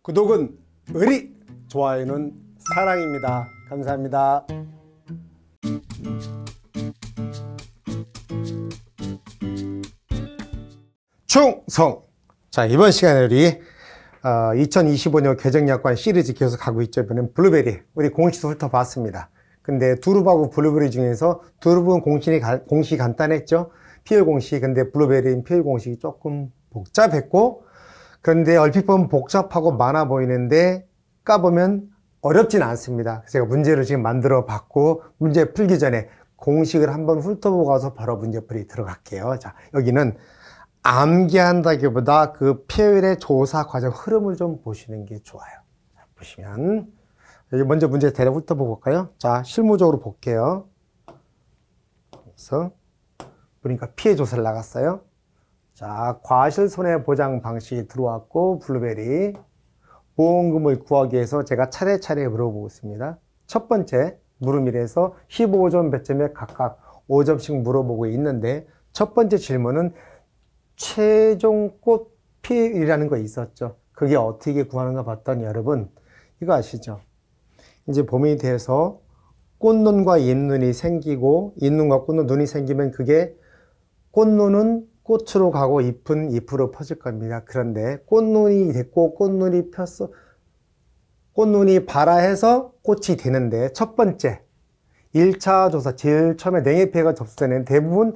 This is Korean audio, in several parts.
구독은 의리, 좋아요는 사랑입니다. 감사합니다. 충성! 자, 이번 시간에 우리 2025년 궤정약관 시리즈 계속 가고 있죠. 이번엔 블루베리, 우리 공식도 훑어봤습니다. 근데 두릅하고 블루베리 중에서 두릅은 공식이 간단했죠. 피엘 공식. 근데 블루베리는 피엘 공식이 조금 복잡했고, 그런데 얼핏 보면 복잡하고 많아 보이는데 까보면 어렵진 않습니다. 제가 문제를 지금 만들어 봤고, 문제 풀기 전에 공식을 한번 훑어보고 가서 바로 문제풀이 들어갈게요. 자, 여기는 암기한다기보다 그 피엘의 조사 과정 흐름을 좀 보시는 게 좋아요. 자, 보시면 여기 먼저 문제 대략 훑어보고 볼까요? 자, 실무적으로 볼게요. 그래서 보니까 피해 조사를 나갔어요. 자, 과실손해보장 방식이 들어왔고, 블루베리 보험금을 구하기 위해서 제가 차례차례 물어보고 있습니다. 첫 번째 물음일에서 15점 배점에 각각 5점씩 물어보고 있는데, 첫 번째 질문은 최종꽃 피해율이라는 거 있었죠. 그게 어떻게 구하는가 봤더니 여러분 이거 아시죠? 이제 봄이 돼서 꽃눈과 잎눈이 생기고, 잎눈과 꽃눈, 눈이 생기면 그게 꽃눈은 꽃으로 가고 잎은 잎으로 퍼질 겁니다. 그런데 꽃눈이 됐고 꽃눈이 폈어, 꽃눈이 발아해서 꽃이 되는데, 첫 번째 1차 조사 제일 처음에 냉해 피해가 접수되는 대부분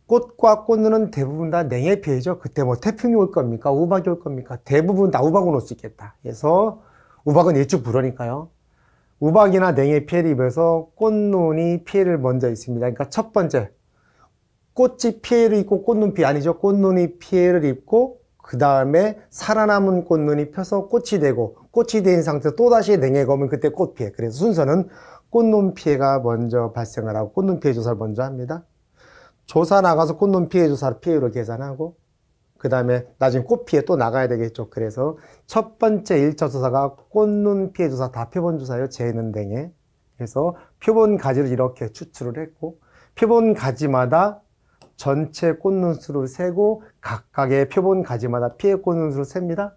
꽃과 꽃눈은 대부분 다 냉해 피해죠. 그때 뭐 태풍이 올 겁니까? 우박이 올 겁니까? 대부분 다 우박은 올 수 있겠다. 그래서 우박은 일찍 불으니까요. 우박이나 냉해 피해를 입어서 꽃눈이 피해를 먼저 입습니다. 그러니까 첫 번째 꽃이 피해를 입고 꽃눈 피해 아니죠. 꽃눈이 피해를 입고 그 다음에 살아남은 꽃눈이 펴서 꽃이 되고, 꽃이 된 상태에서 또다시 냉해가 오면 그때 꽃 피해. 그래서 순서는 꽃눈 피해가 먼저 발생을 하고 꽃눈 피해 조사를 먼저 합니다. 조사 나가서 꽃눈 피해 조사를 피해율을 계산하고, 그 다음에 나중에 꽃 피해 또 나가야 되겠죠. 그래서 첫 번째 1차 조사가 꽃눈 피해 조사 다 표본 조사예요. 재는 냉해. 그래서 표본 가지를 이렇게 추출을 했고, 표본 가지마다 전체 꽃눈 수를 세고 각각의 표본 가지마다 피해 꽃눈 수를 셉니다.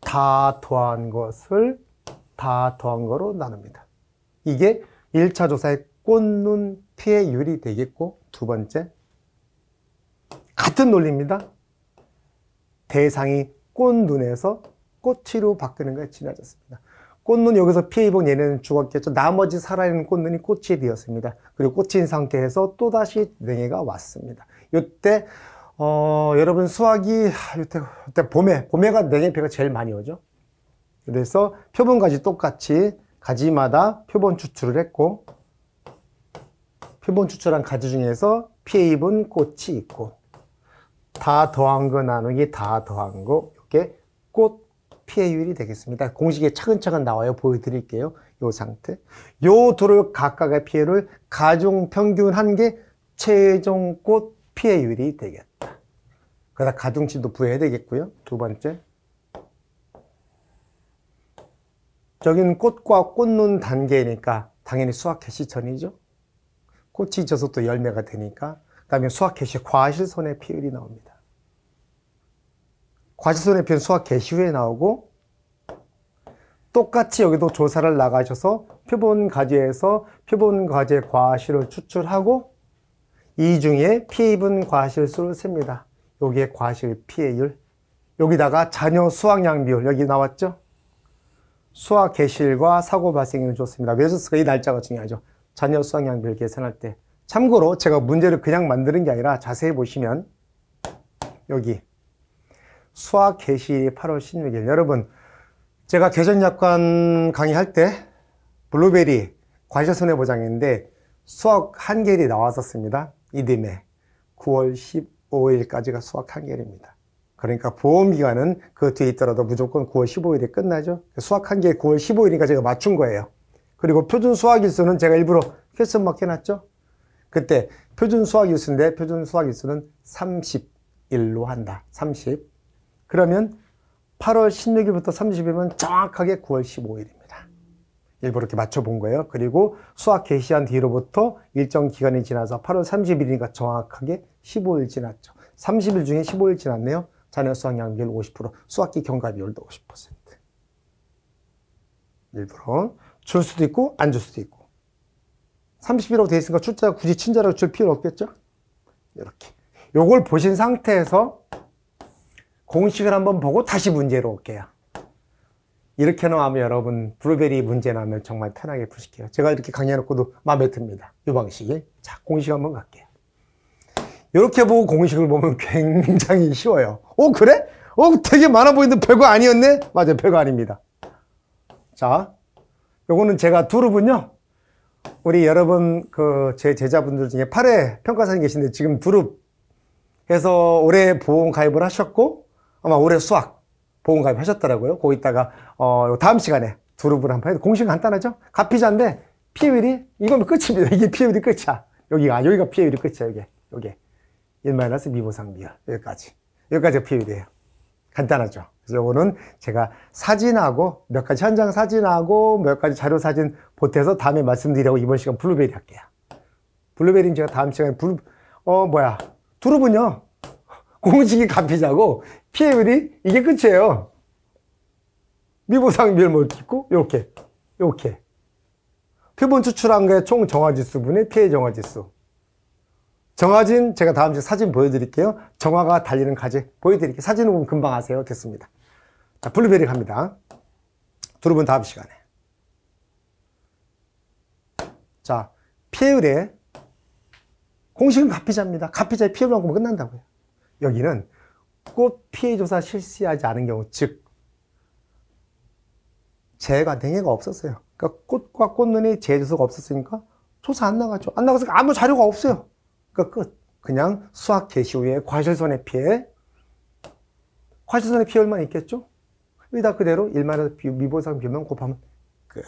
다 더한 것을 다 더한 거로 나눕니다. 이게 1차 조사의 꽃눈 피해율이 되겠고, 두 번째 같은 논리입니다. 대상이 꽃눈에서 꽃으로 바뀌는 거에 지나졌습니다. 꽃눈 여기서 피해 입은 얘는 죽었겠죠. 나머지 살아있는 꽃눈이 꽃이 되었습니다. 그리고 꽃인 상태에서 또다시 냉해가 왔습니다. 이때 여러분 수학이 이때 봄에가 냉해 피해가 제일 많이 오죠. 그래서 표본까지 똑같이 가지마다 표본 추출을 했고, 표본 추출한 가지 중에서 피해 입은 꽃이 있고, 다 더한 거 나누기 다 더한 거, 이게 꽃 피해율이 되겠습니다. 공식에 차근차근 나와요. 보여드릴게요. 이 상태. 요 둘을 각각의 피해를 가중 평균한 게 최종 꽃 피해율이 되겠다. 그러다 가중치도 부여해야 되겠고요. 두 번째, 저기는 꽃과 꽃눈 단계니까 당연히 수확 개시 전이죠. 꽃이 져서 또 열매가 되니까. 그 다음에 수확 개시 과실손해 피해율이 나옵니다. 과실손해 피해는 수확 개시 후에 나오고, 똑같이 여기도 조사를 나가셔서 표본 가지에서 표본 가지의 과실을 추출하고 이 중에 피해 입은 과실수를 셉니다. 여기에 과실 피해율, 여기다가 자녀 수확량 비율, 여기 나왔죠? 수확 개시일과 사고 발생률을 줬습니다. 왜 줬을까? 이 날짜가 중요하죠. 자녀 수확량 비율 계산할 때. 참고로 제가 문제를 그냥 만드는 게 아니라 자세히 보시면 여기 수학 개시 8월 16일, 여러분 제가 궤정약관 강의할 때 블루베리 과실손해보장인데 수학 한계일이 나왔었습니다. 이듬해 9월 15일까지가 수학 한계일입니다. 그러니까 보험기간은 그 뒤에 있더라도 무조건 9월 15일에 끝나죠. 수학 한계일 9월 15일이니까 제가 맞춘 거예요. 그리고 표준 수학일수는 제가 일부러 퀘스천 마크 해놨죠. 그때 표준 수학일수인데 표준 수학일수는 30일로 한다. 30. 그러면 8월 16일부터 30일이면 정확하게 9월 15일입니다. 일부러 이렇게 맞춰본 거예요. 그리고 수학 개시한 뒤로부터 일정 기간이 지나서 8월 30일이니까 정확하게 15일 지났죠. 30일 중에 15일 지났네요. 자녀 수확량 비율 50%, 수학기 경과 비율도 50%. 일부러 줄 수도 있고 안 줄 수도 있고 30이라고 되어 있으니까 출자가 굳이 친자라고 줄 필요 없겠죠? 이렇게 요걸 보신 상태에서 공식을 한번 보고 다시 문제로 올게요. 이렇게 나오면 여러분 블루베리 문제 나오면 정말 편하게 푸실게요. 제가 이렇게 강의해놓고도 마음에 듭니다. 이 방식이. 자, 공식 한번 갈게요. 이렇게 보고 공식을 보면 굉장히 쉬워요. 그래? 되게 많아 보이는데 별거 아니었네? 맞아요, 별거 아닙니다. 자, 요거는 제가 두릅은요, 우리 여러분, 제 제자분들 중에 8회 평가사님 계신데 지금 두릅해서 올해 보험 가입을 하셨고, 아마 올해 수학 보험 가입 하셨더라고요. 거기다가, 다음 시간에 두릅을 한번 해도 공식은 간단하죠? 가피자인데, 피해율이, 이거면 끝입니다. 이게 피해율이 끝이야. 여기가 피해율이 끝이야, 요게. 1- 미보상 비율. 여기까지가 피해율이에요. 간단하죠. 그래서 요거는 제가 사진하고 몇 가지 현장 사진하고 몇 가지 자료 사진 보태서 다음에 말씀드리려고 이번 시간 블루베리 할게요. 블루베리는 제가 다음 시간에 두릅은요, 공식이 가피자고 피해율이 이게 끝이에요. 미보상 비율 뭐 있고, 요렇게. 표본 추출한 게 총 정화지수분의 피해 정화지수. 정화진 제가 다음 주에 사진 보여드릴게요. 정화가 달리는 가지 보여드릴게요. 사진을 보면 금방 아세요. 됐습니다. 자, 블루베리 갑니다. 두릅은 다음 시간에. 자, 피해율에 공식은 가피자입니다. 가피자의 피해율만 보면 끝난다고요. 여기는 꽃 피해조사 실시하지 않은 경우, 즉 재해가 냉해가 없었어요. 그러니까 꽃과 꽃눈이 재해조사가 없었으니까 조사 안 나가죠. 안 나가서 아무 자료가 없어요. 그러니까 그냥 수학 개시 후에 과실손해 피해, 과실손해 피해율만 있겠죠? 여기다 그대로 1- 미보상 비율만 곱하면 끝.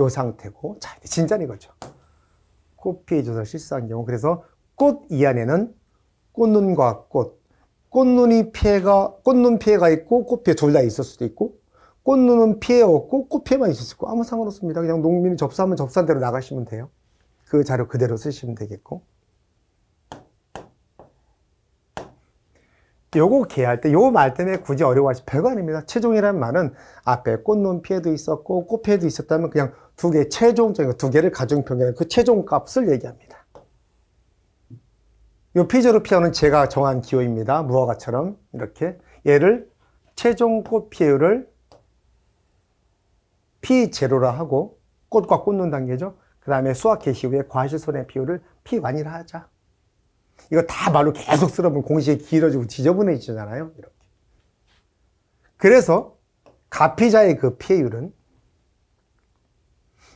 요 상태고, 자, 이제 진짜는 이거죠. 꽃 피해 조사 실시한 경우, 그래서 꽃 이 안에는 꽃눈과 꽃눈 피해가 있고, 꽃 피해 둘 다 있을 수도 있고, 꽃눈은 피해 없고, 꽃 피해만 있을 수 있고, 아무 상관없습니다. 그냥 농민이 접수하면 접수한 대로 나가시면 돼요. 그 자료 그대로 쓰시면 되겠고. 요거 개할 때, 요 말 때문에 굳이 어려워하시 별거 아닙니다. 최종이라는 말은 앞에 꽃눈 피해도 있었고, 꽃 피해도 있었다면 그냥 두 개, 최종적인 두 개를 가중평균한 그 최종 값을 얘기합니다. 요 피해자로 피하는 제가 정한 기호입니다. 무화과처럼 이렇게 얘를 최종 꽃 피해율을 P0라 하고, 꽃과 꽃눈 단계죠. 그 다음에 수학 개시 후에 과실손해 비율을 P1이라 하자. 이거 다 말로 계속 쓸어보면 공식이 길어지고 지저분해지잖아요. 이렇게. 그래서 가피자의 그 피해율은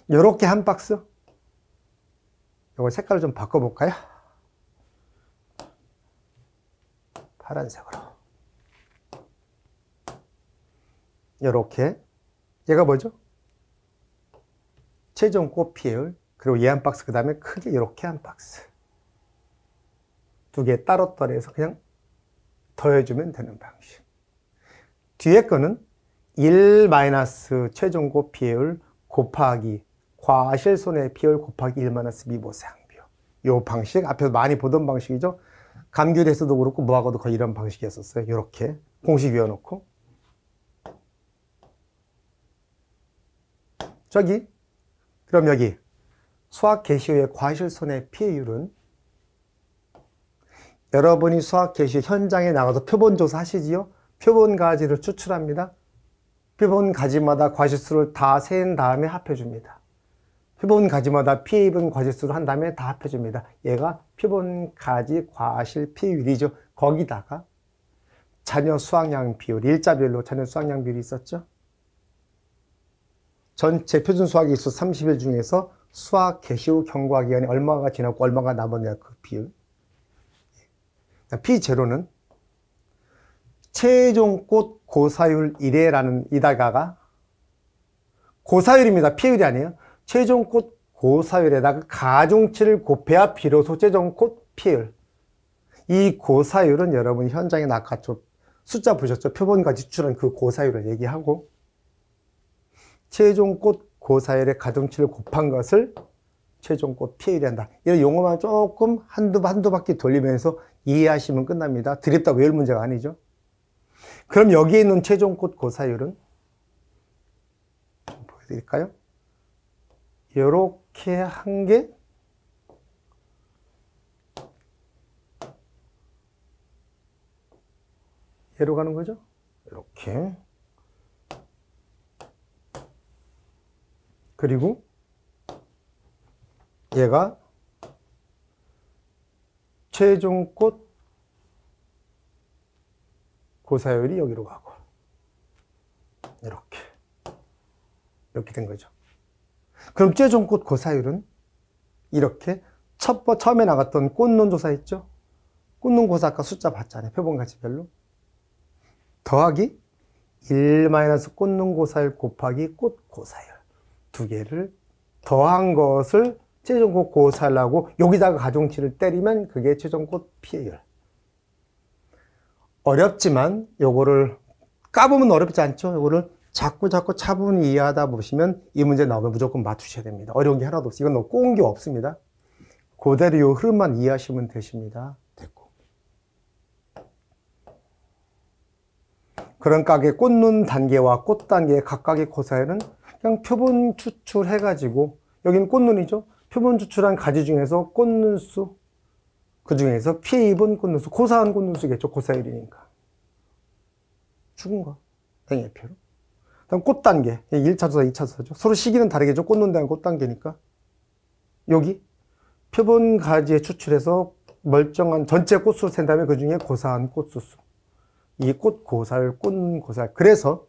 이렇게 한 박스. 이거 색깔을 좀 바꿔볼까요? 파란색으로. 이렇게. 얘가 뭐죠? 최종 꽃 피해율. 그리고 얘 한 박스. 그 다음에 크게 이렇게 한 박스. 두 개 따로따로 해서 그냥 더해주면 되는 방식. 뒤에 거는 1- 최종 꽃 피해율 곱하기 과실손해 피해율 곱하기 1- 미보상 비율. 이 방식, 앞에서 많이 보던 방식이죠. 감귤에서도 그렇고 무화과도 거의 이런 방식이었었어요. 이렇게 공식 외워놓고. 그럼 여기 수학 개시 후의 과실손해 피해율은 여러분이 수학 개시 현장에 나가서 표본 조사 하시지요? 표본 가지를 추출합니다. 표본 가지마다 과실수를 다 센 다음에 합해줍니다. 표본 가지마다 피해 입은 과실수를 한 다음에 다 합해줍니다. 얘가 표본 가지 과실 피해율이죠. 거기다가 자녀 수확량 비율, 일자별로 자녀 수확량 비율이 있었죠. 전체 표준 수확 일수 30일 중에서 수확 개시 후 경과 기간이 얼마가 지났고 얼마가 남았냐 그 비율. P0는 최종 꽃 고사율 1회라는 이다가가 고사율입니다. 피해율이 아니에요. 최종 꽃 고사율에다가 가중치를 곱해야 비로소 최종 꽃 피해율. 이 고사율은 여러분이 현장에 아까 숫자 보셨죠? 표본까지 추출한 그 고사율을 얘기하고, 최종 꽃 고사율의 가중치를 곱한 것을 최종 꽃 피해율이 한다. 이런 용어만 조금 한두 바퀴 돌리면서 이해하시면 끝납니다. 드립다 외울 문제가 아니죠. 그럼 여기에 있는 최종 꽃 고사율은 드릴까요? 요렇게 한 게 얘로 가는 거죠. 이렇게. 그리고 얘가 최종꽃 고사율이 여기로 가고 이렇게 된 거죠. 그럼 최종꽃 고사율은 이렇게 처음에 나갔던 꽃눈 조사 있죠? 꽃눈 고사 아까 숫자 봤잖아요. 표본가치별로. 더하기 1-꽃눈 고사율 곱하기 꽃 고사율 두 개를 더한 것을 최종꽃 고사율하고 여기다가 가중치를 때리면 그게 최종꽃 피해율. 어렵지만 요거를 까보면 어렵지 않죠? 요거를 자꾸 차분히 이해하다 보시면 이 문제 나오면 무조건 맞추셔야 됩니다. 어려운 게 하나도 없어요. 이건 너무 꼬은 게 없습니다. 그대로 요 흐름만 이해하시면 되십니다. 됐고. 그런 각의 꽃눈 단계와 꽃 단계의 각각의 고사율은 그냥 표본 추출해가지고 여기는 꽃눈이죠. 표본 추출한 가지 중에서 꽃눈 수, 그 중에서 피해 입은 꽃눈 수, 고사한 꽃눈 수겠죠. 고사율이니까. 죽은 거. N표로. 다음 꽃 단계. 1차 조사, 2차 조사죠. 서로 시기는 다르겠죠. 꽃눈 단계, 꽃 단계니까. 여기 표본 가지에 추출해서 멀쩡한 전체 꽃수를 센 다음에 그 중에 고사한 꽃수 수. 이 꽃 고사율, 꽃 고사율. 그래서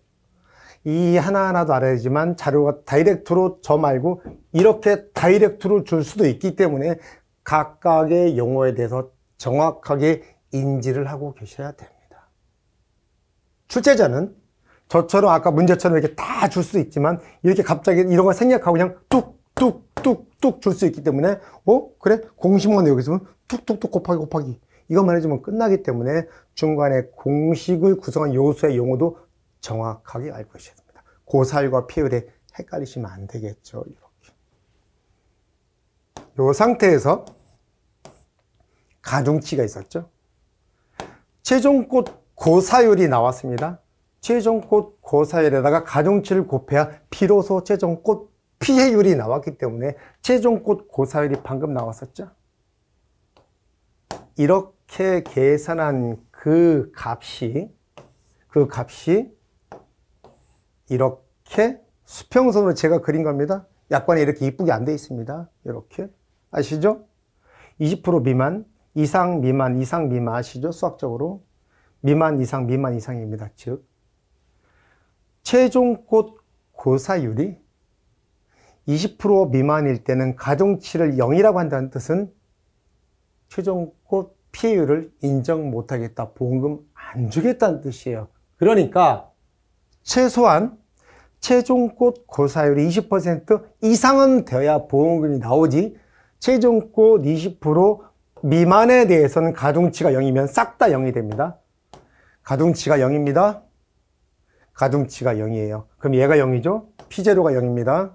이 하나하나도 알아야지만 자료가 다이렉트로 저 말고 이렇게 다이렉트로 줄 수도 있기 때문에 각각의 용어에 대해서 정확하게 인지를 하고 계셔야 됩니다. 출제자는 저처럼 아까 문제처럼 이렇게 다 줄 수 있지만 이렇게 갑자기 이런 거 생략하고 그냥 뚝뚝뚝뚝 줄 수 있기 때문에 그래? 공식만 여기서 뚝뚝뚝 곱하기 이것만 해주면 끝나기 때문에 중간에 공식을 구성한 요소의 용어도 정확하게 알고 계셔야 됩니다. 고사율과 피해율에 헷갈리시면 안 되겠죠. 이렇게. 이 상태에서 가중치가 있었죠. 최종꽃 고사율이 나왔습니다. 최종꽃 고사율에다가 가중치를 곱해야 비로소 최종꽃 피해율이 나왔기 때문에 최종꽃 고사율이 방금 나왔었죠. 이렇게 계산한 그 값이 이렇게 수평선으로 제가 그린 겁니다. 약관에 이렇게 이쁘게 안 돼 있습니다. 이렇게. 아시죠? 20% 미만, 이상 미만 아시죠? 수학적으로. 미만 이상입니다. 즉, 최종꽃 고사율이 20% 미만일 때는 가중치를 0이라고 한다는 뜻은 최종꽃 피해율을 인정 못하겠다. 보험금 안 주겠다는 뜻이에요. 그러니까 최소한 최종꽃 고사율이 20% 이상은 되어야 보험금이 나오지 최종꽃 20% 미만에 대해서는 가중치가 0이면 싹 다 0이 됩니다. 가중치가 0입니다. 가중치가 0이에요. 그럼 얘가 0이죠? P제로가 0입니다.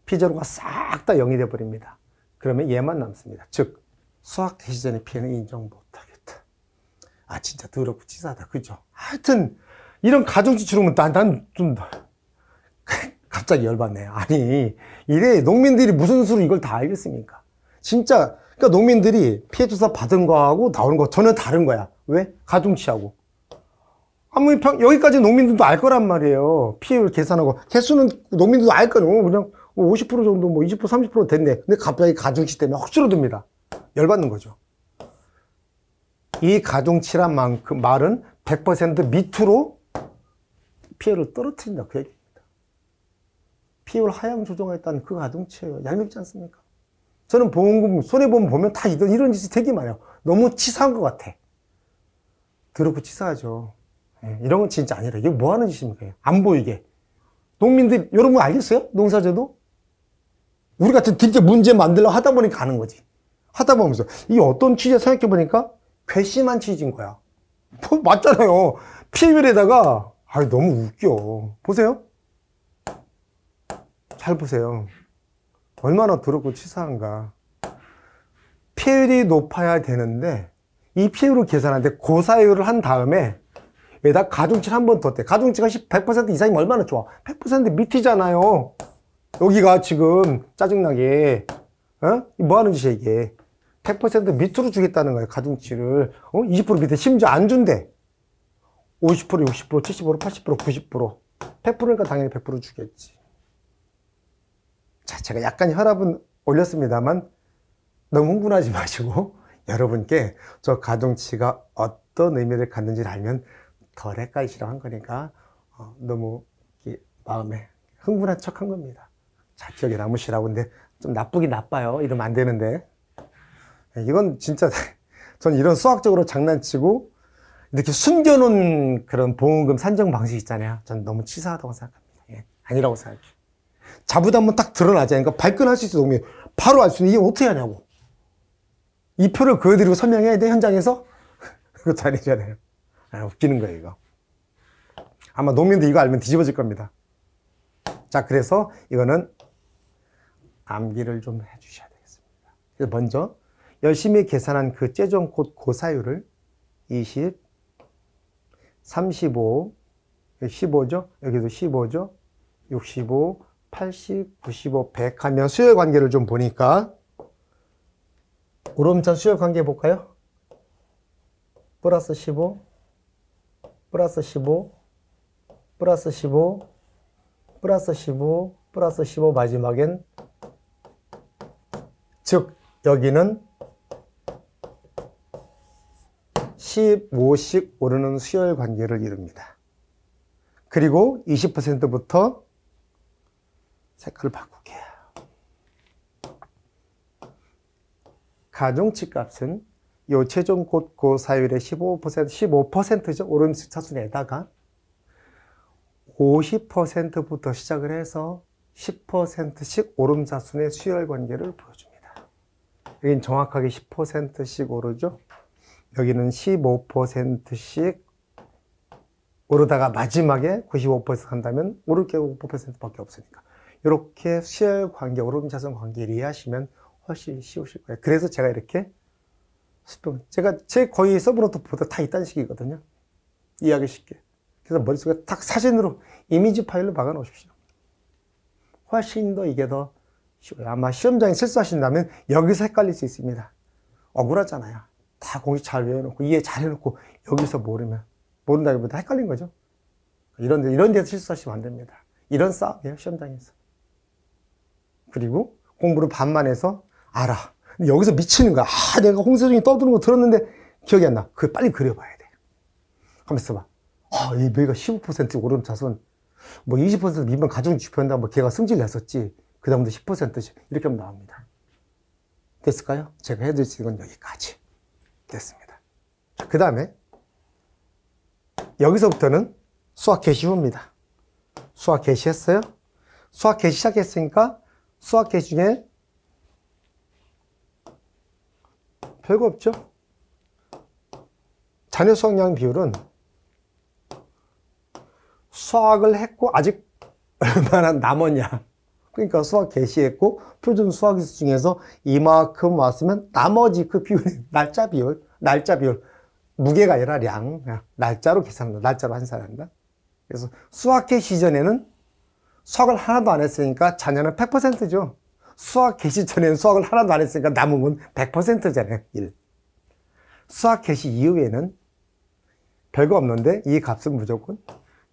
P제로가 싹 다 0이 되어버립니다. 그러면 얘만 남습니다. 즉 수학 대시전의 피해는 인정 못하겠다. 아 진짜 더럽고 치사하다. 그죠? 하여튼 이런 가중치 주르면 난 좀 갑자기 열받네. 아니 이래 농민들이 무슨 수로 이걸 다 알겠습니까? 진짜 그러니까 농민들이 피해 조사 받은 거하고 나오는 거 전혀 다른 거야. 왜? 가중치하고. 아무리 여기까지 농민들도 알 거란 말이에요. 피해율 계산하고 개수는 농민들도 알 거는 그냥 50% 정도, 20%, 30% 됐네. 근데 갑자기 가중치 때문에 확 줄어듭니다. 열받는 거죠. 이 가중치란 만큼 말은 100% 밑으로 피해를 떨어뜨린다. 그 얘기입니다. 피해율 하향 조정하겠다는 그 가중치예요. 얄밉지 않습니까? 저는 보험금, 손해보험 보면 다 이런 짓이 되게 많아요. 너무 치사한 것 같아. 더럽고 치사하죠. 이런 건 진짜 아니라. 이게 뭐 하는 짓입니까? 안 보이게. 농민들, 여러분 알겠어요? 농사제도? 우리 같은 진짜 문제 만들려고 하다 보니까 가는 거지. 하다 보면서. 이 어떤 취지에 생각해보니까 괘씸한 취지인 거야. 맞잖아요. 피해율에다가, 너무 웃겨. 보세요. 잘 보세요. 얼마나 더럽고 치사한가. 피해율이 높아야 되는데, 이 피해율을 계산하는데 고사율을 한 다음에, 왜다 가중치를 한 번 더 떼. 가중치가 100% 이상이면 얼마나 좋아. 100% 밑이잖아요. 여기가 지금 짜증나게 뭐 하는 짓이야 이게. 100% 밑으로 주겠다는 거예요. 가중치를 20% 밑에 심지어 안 준대. 50%, 60%, 70%, 80%, 90%. 100%니까 당연히 100% 주겠지. 자, 제가 약간 혈압은 올렸습니다만 너무 흥분하지 마시고 여러분께 저 가중치가 어떤 의미를 갖는지를 알면 덜 헷갈리기 싫어한 거니까 너무 마음에 흥분한 척 한 겁니다. 자, 기억에 남으시라고. 근데 좀 나쁘긴 나빠요. 이러면 안 되는데. 이건 진짜 전 이런 수학적으로 장난치고 이렇게 숨겨놓은 그런 보험금 산정 방식 있잖아요. 전 너무 치사하다고 생각합니다. 예, 아니라고 생각해요. 자부도 한번 딱 드러나지 않으니까 발끈할 수 있어. 동민 바로 알 수 있는 이게 어떻게 하냐고. 이 표를 그려드리고 설명해야 돼 현장에서? 그것도 아니잖아요. 웃기는 거예요 이거. 아마 농민도 이거 알면 뒤집어질 겁니다. 자, 그래서 이거는 암기를 좀 해주셔야 되겠습니다. 그래서 먼저 열심히 계산한 그 최종 고사율을 20, 35, 15죠? 여기도 15죠? 65, 80, 95, 100 하면 수열 관계를 좀 보니까 오름차 수열 관계 볼까요? 플러스 15, 플러스 15, 플러스 15, 플러스 15, 플러스 15 마지막엔 즉 여기는 15씩 오르는 수열 관계를 이룹니다. 그리고 20%부터 색깔을 바꾸게 해요. 가중치 값은 이 최종 고사율의 15%죠. 오른 차순에다가 50%부터 시작을 해서 10%씩 오름차순의 수열 관계를 보여줍니다. 여기는 정확하게 10%씩 오르죠. 여기는 15%씩 오르다가 마지막에 95% 한다면 오를 게 5%밖에 없으니까 이렇게 수열 관계, 오름차순 관계를 이해하시면 훨씬 쉬우실 거예요. 그래서 제가 이렇게 제 거의 서브노트보다 다 이딴 식이거든요. 이해하기 쉽게. 그래서 머릿속에 딱 사진으로 이미지 파일로 박아 놓으십시오. 훨씬 더 이게 더 쉬워요. 아마 시험장에 실수하신다면 여기서 헷갈릴 수 있습니다. 억울하잖아요. 다 공식 잘 외워놓고 이해 잘 해놓고 여기서 모른다기보다 헷갈린 거죠. 이런 데서 실수하시면 안 됩니다. 이런 싸움이에요, 시험장에서. 그리고 공부를 반만 해서 알아. 근데 여기서 미치는 거야. 내가 홍세준이 떠드는 거 들었는데 기억이 안 나. 그걸 빨리 그려봐야 돼. 하면서 봐. 얘가 15% 오름차순, 20% 미만 가중 지표한다, 걔가 승질 냈었지. 그 다음부터 10%씩. 이렇게 하면 나옵니다. 됐을까요? 제가 해드릴 수 있는 건 여기까지. 됐습니다. 그 다음에, 여기서부터는 수학 개시후입니다. 수학 개시했어요? 수학 개시 시작했으니까, 수학 개시 중에 별거 없죠? 자녀 수학량 비율은 수학을 했고 아직 얼마나 남았냐. 그러니까 수학 개시했고 표준 수학 기술 중에서 이만큼 왔으면 나머지 그 비율이 날짜 비율, 무게가 아니라 량, 날짜로 계산한다. 날짜로 환산한다. 그래서 수학 개시 전에는 수학을 하나도 안 했으니까 자녀는 100%죠. 수학 개시 전에는 수학을 하나도 안 했으니까 남은 건 100%잖아요. 1. 수학 개시 이후에는 별거 없는데 이 값은 무조건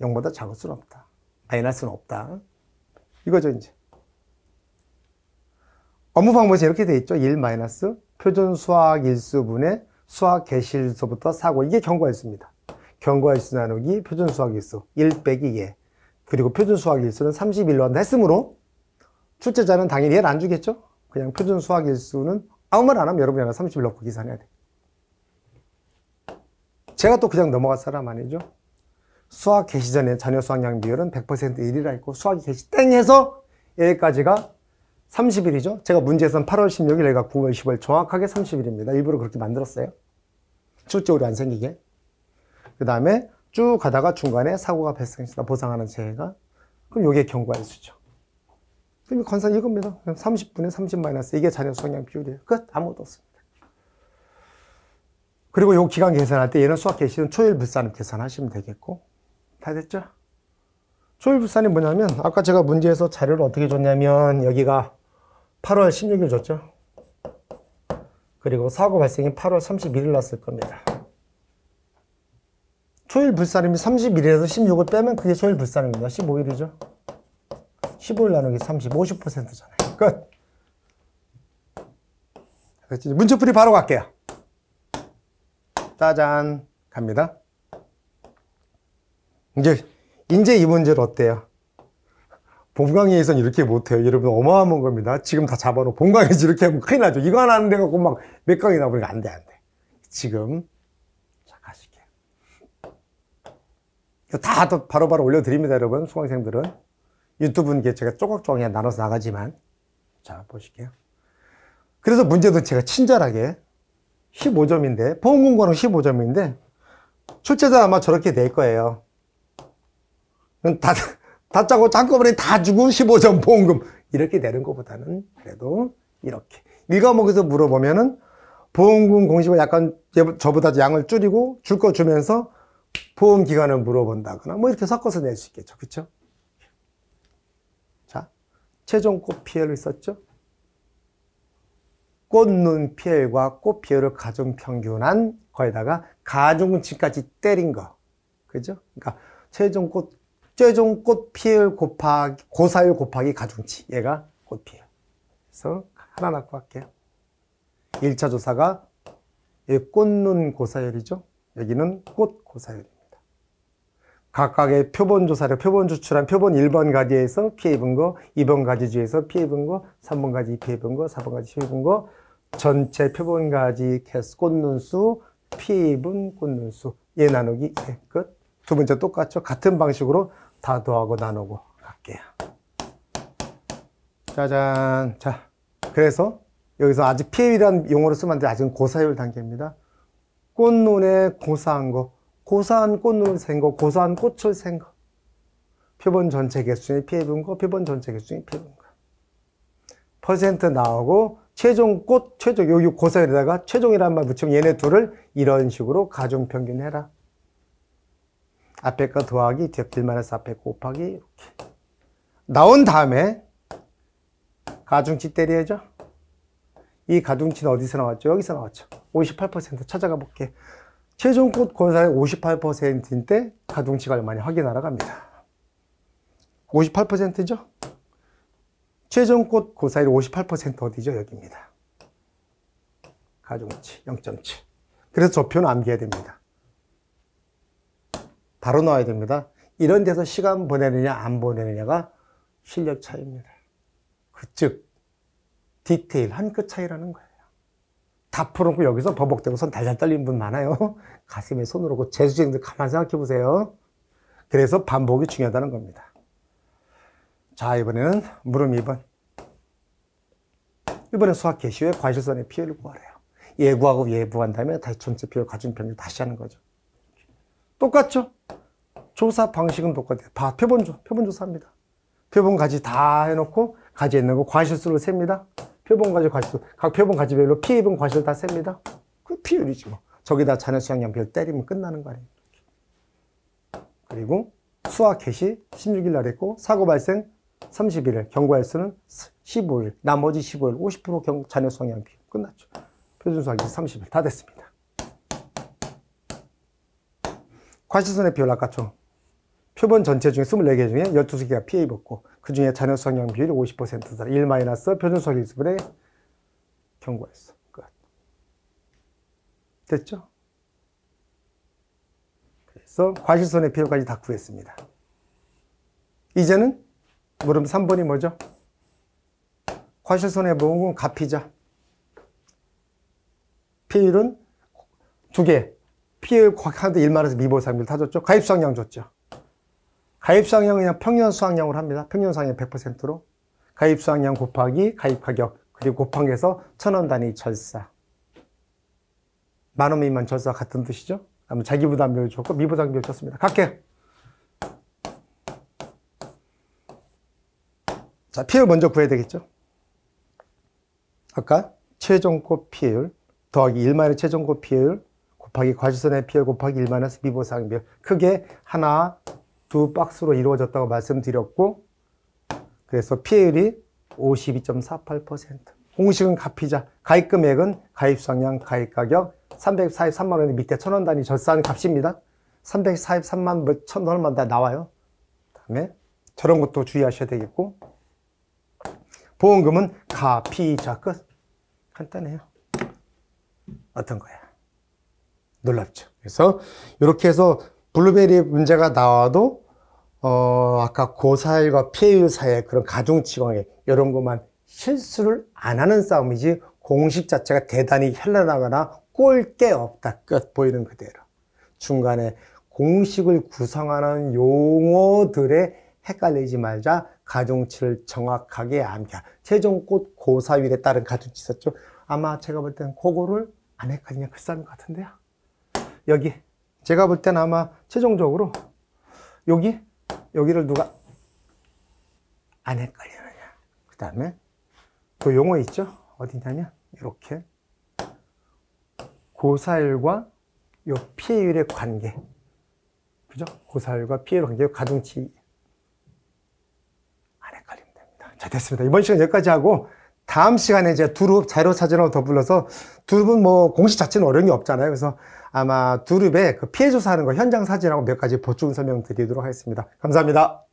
0보다 작을 수는 없다. 마이너스는 없다. 이거죠, 이제. 업무 방법이 이렇게 돼 있죠. 1 마이너스 표준 수학 일수분의 수학 개시일수부터 사고. 이게 경과일수입니다. 경과일수 나누기 표준 수학 일수 1 빼기 예. 그리고 표준 수학 일수는 31로 한다 했으므로 출제자는 당연히 얘를 안 주겠죠. 그냥 표준 수학 일수는 아무 말 안 하면 여러분이 하나 30을 넣고 계산해야 돼. 제가 또 그냥 넘어갈 사람 아니죠. 수학 개시 전에 자녀 수학량 비율은 100% 1이라 했고 수학이 개시 땡 해서 여기까지가 30일이죠. 제가 문제에서는 8월 16일, 얘가 9월 15일 정확하게 30일입니다. 일부러 그렇게 만들었어요. 출제 오류 안 생기게. 그 다음에 쭉 가다가 중간에 사고가 발생했다. 보상하는 재해가. 그럼 이게 경과일수죠. 그럼 건산 이겁니다. 30분의 30 마이너스. 이게 자녀 수학량 비율이에요. 끝. 아무것도 없습니다. 그리고 요 기간 계산할 때 얘는 수학 계시는 초일불산 계산하시면 되겠고. 다 됐죠? 초일불산이 뭐냐면 아까 제가 문제에서 자료를 어떻게 줬냐면 여기가 8월 16일 줬죠? 그리고 사고 발생이 8월 31일 났을 겁니다. 초일불산이면 31일에서 16을 빼면 그게 초일불산입니다. 15일이죠? 15일 나누기 30, 50%잖아요. 끝! 문제풀이 바로 갈게요. 짜잔! 갑니다. 이제 이 문제를 어때요? 본강의에서는 이렇게 못해요. 여러분 어마어마한 겁니다. 지금 다 잡아놓고 본강의에서 이렇게 하면 큰일 나죠. 이거 하나 안 돼갖고 막 몇 강이 나오니까 안 돼. 지금 자 가실게요. 다 바로바로 올려드립니다. 여러분 수강생들은 유튜브는 제가 조각조각 나눠서 나가지만 자 보실게요. 그래서 문제도 제가 친절하게 15점인데 보험공고는 15점인데 출제자 아마 저렇게 낼 거예요. 다 짜고 한꺼번에 다 주고 15점 보험금 이렇게 내는 것보다는 그래도 이렇게 1과목에서 물어보면은 보험금 공식을 약간 저보다 양을 줄이고 줄 거 주면서 보험 기간을 물어본다거나 뭐 이렇게 섞어서 낼 수 있겠죠. 그렇죠? 자, 최종 꽃 피해를 썼죠. 꽃눈 피해과 꽃 피해를 가중 평균한 거에다가 가중치까지 때린 거. 그죠? 그러니까 최종 꽃 피해율 곱하기, 고사율 곱하기 가중치. 얘가 꽃 피해. 그래서 하나 낳고 할게요. 1차 조사가 꽃눈 고사율이죠. 여기는 꽃 고사율입니다. 각각의 표본 조사를 표본 추출한 표본 1번 가지에서 피해 입은 거, 2번 가지 중에서 피해 입은 거, 3번 가지 피해 입은 거, 4번 가지 피해 입은 거, 전체 표본 가지 꽃눈 수, 피해 입은 꽃눈 수. 얘 나누기 1. 끝. 두 번째 똑같죠. 같은 방식으로 다 더하고 나누고 갈게요. 짜잔. 자, 그래서 여기서 아직 피해율이라는 용어를 쓰면 안 돼. 아직은 고사율 단계입니다. 꽃눈에 고사한 거, 고사한 꽃눈을 센 거, 고사한 꽃을 센 거. 표본 전체 개수에 피해 입은 거, 표본 전체 개수에 피해 입은 거. 퍼센트 나오고 최종 여기 고사율에다가 최종이라는 말 붙이면 얘네 둘을 이런 식으로 가중평균 해라. 앞에 거 더하기, 뒤에 길만해서 앞에 거 곱하기, 이렇게. 나온 다음에 가중치 때려야죠. 이 가중치는 어디서 나왔죠? 여기서 나왔죠. 58% 찾아가 볼게. 최종 꽃 고사율 58%인데 가중치가 얼마냐 확인하러 갑니다. 58%죠? 최종 꽃 고사율 58% 어디죠? 여기입니다. 가중치 0.7. 그래서 저 표는 암기해야 됩니다. 바로 나와야 됩니다. 이런 데서 시간 보내느냐 안 보내느냐가 실력 차이입니다. 즉 디테일 한 끗 차이라는 거예요. 다 풀어놓고 여기서 버벅대고 손 달달 떨리는 분 많아요. 가슴에 손을 얹고 재수생들 가만 생각해 보세요. 그래서 반복이 중요하다는 겁니다. 자, 이번에는 물음 2번. 이번엔 수학 개시의 과실선의 피해를 구하래요. 얘 구하고 얘 구한 다음에 다시 전체 피해 가중평균 다시 하는 거죠. 똑같죠? 조사 방식은 똑같아요. 표본 조사합니다. 표본 가지 다 해놓고 가지에 있는 거 과실수를 셉니다. 표본 가지 과실수, 각 표본 가지별로 피해 입은 과실 다 셉니다. 그 피율이지 뭐. 저기다 자녀 수학량별 때리면 끝나는 거 아니에요. 그리고 수학 개시 16일 날 했고 사고 발생 31일, 경고 횟수는 15일, 나머지 15일, 50% 자녀 수학량 비율 끝났죠. 표준 수학이 30일 다 됐습니다. 과실선의 비율 아까죠. 표본 전체 중에 24개 중에 12개가 피해 입었고 그 중에 자녀 수학량 비율이 50%다. 1 마이너스 표준 수학 1수분의 경고 횟수. 끝. 됐죠? 그래서 과실선의 비율까지 다 구했습니다. 이제는 물음 3번이 뭐죠? 과실손해보험은 값이자 피해율은 2개. 피해율 하는데 1만원에서 미보상비를 다 줬죠. 가입수학량 줬죠. 가입수학량은 그냥 평년수학량으로 합니다. 평년수학량 100%로. 가입수학량 곱하기 가입가격 그리고 곱한 해서 1,000원 단위 절사. 만원 미만 절사 같은 뜻이죠. 그다음에 자기부담비를 줬고 미보상비를 줬습니다. 갈게요. 자, 피해율 먼저 구해야 되겠죠. 아까 최종꽃 피해율 더하기 1만의 최종꽃 피해율 곱하기 과실손해 피해 곱하기 1 미보상비율. 크게 하나, 두 박스로 이루어졌다고 말씀드렸고, 그래서 피해율이 52.48%. 공식은 값이자, 가입 금액은 가입 수량량, 가입 가격 343만 원 밑에 1,000원 단위 절사한 값입니다. 343만 몇 천 원만 다 나와요. 그다음에 저런 것도 주의하셔야 되겠고, 보험금은 가피자 끝. 간단해요. 어떤 거야? 놀랍죠. 그래서 이렇게 해서 블루베리 문제가 나와도 아까 고사율과 피해율 사이의 그런 가중치광에 이런 것만 실수를 안 하는 싸움이지, 공식 자체가 대단히 현란하거나 꼴 게 없다. 끝. 보이는 그대로. 중간에 공식을 구성하는 용어들에 헷갈리지 말자. 가중치를 정확하게 암기하. 최종꽃 고사율에 따른 가중치 있었죠. 아마 제가 볼 때는 그거를 안 헷갈리냐 그 싸움 같은데요. 여기 제가 볼 때는 아마 최종적으로 여기를 누가 안 헷갈리느냐. 그 다음에 그 용어 있죠. 어디냐면 이렇게 고사율과 요 피해율의 관계, 그죠? 고사율과 피해율 관계, 가중치 안 헷갈리면 됩니다. 자, 됐습니다. 이번 시간 여기까지 하고, 다음 시간에 이제 두릅 자료 사진하고 더불어서, 두릅은 뭐 공식 자체는 어려움이 없잖아요. 그래서 아마 두릅의 그 피해 조사하는 거 현장 사진하고 몇 가지 보충 설명 드리도록 하겠습니다. 감사합니다.